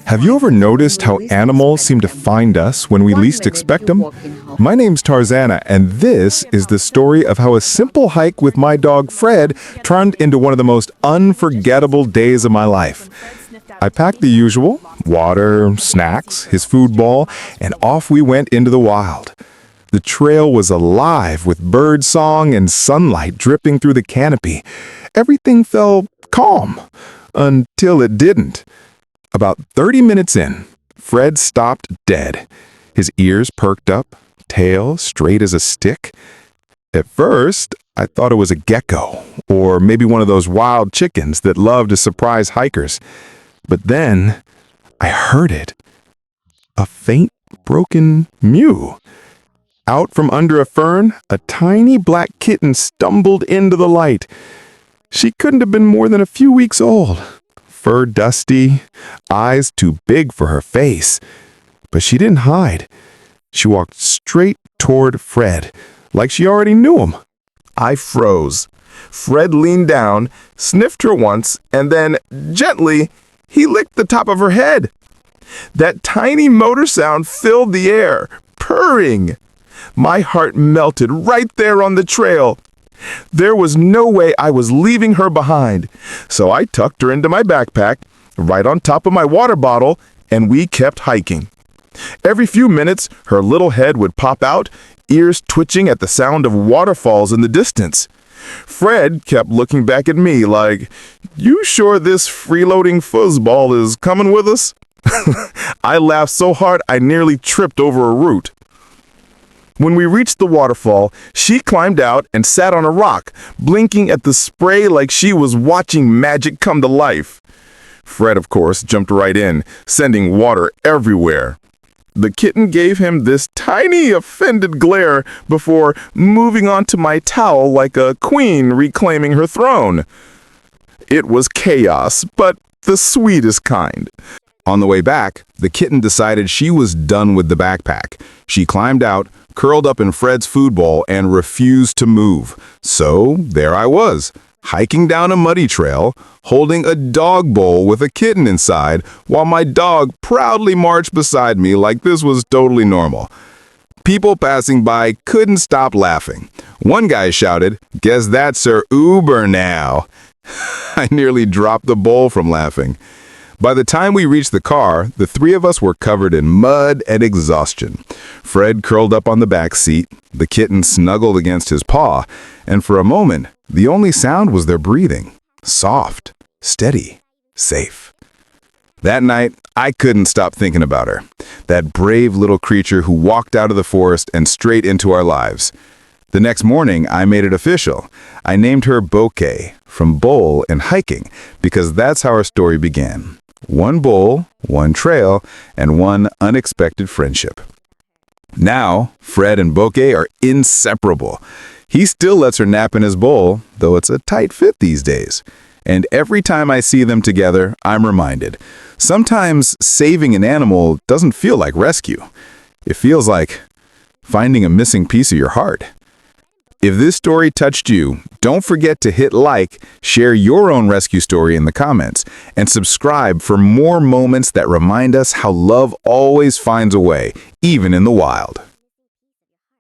Have you ever noticed how animals seem to find us when we least expect them? My name's Tarzana, and this is the story of how a simple hike with my dog Fred turned into one of the most unforgettable days of my life. I packed the usual: water, snacks, his food ball, and off we went into the wild. The trail was alive with bird song and sunlight dripping through the canopy. Everything felt calm, until it didn't. About 30 minutes in, Fred stopped dead. His ears perked up, tail straight as a stick. At first, I thought it was a gecko, or maybe one of those wild chickens that love to surprise hikers. But then, I heard it. A faint, broken mew. Out from under a fern, a tiny black kitten stumbled into the light. She couldn't have been more than a few weeks old. Fur dusty, eyes too big for her face. But she didn't hide. She walked straight toward Fred, like she already knew him. I froze. Fred leaned down, sniffed her once, and then, gently, he licked the top of her head. That tiny motor sound filled the air, purring. My heart melted right there on the trail. There was no way I was leaving her behind, so I tucked her into my backpack, right on top of my water bottle, and we kept hiking. Every few minutes, her little head would pop out, ears twitching at the sound of waterfalls in the distance. Fred kept looking back at me like, "You sure this freeloading fuzzball is coming with us?" I laughed so hard I nearly tripped over a root. When we reached the waterfall, she climbed out and sat on a rock, blinking at the spray like she was watching magic come to life. Fred, of course, jumped right in, sending water everywhere. The kitten gave him this tiny, offended glare before moving on to my towel like a queen reclaiming her throne. It was chaos, but the sweetest kind. On the way back, the kitten decided she was done with the backpack. She climbed out, curled up in Fred's food bowl, and refused to move. So there I was, hiking down a muddy trail, holding a dog bowl with a kitten inside, while my dog proudly marched beside me like this was totally normal. People passing by couldn't stop laughing. One guy shouted, "Guess that's her Uber now." I nearly dropped the bowl from laughing. By the time we reached the car, the three of us were covered in mud and exhaustion. Fred curled up on the back seat, the kitten snuggled against his paw, and for a moment, the only sound was their breathing. Soft, steady, safe. That night, I couldn't stop thinking about her. That brave little creature who walked out of the forest and straight into our lives. The next morning, I made it official. I named her Bouquet, from bowl and hiking, because that's how our story began. One bowl, one trail, and one unexpected friendship. Now, Fred and Bouquet are inseparable. He still lets her nap in his bowl, though it's a tight fit these days. And every time I see them together, I'm reminded. Sometimes saving an animal doesn't feel like rescue. It feels like finding a missing piece of your heart. If this story touched you, don't forget to hit like, share your own rescue story in the comments, and subscribe for more moments that remind us how love always finds a way, even in the wild.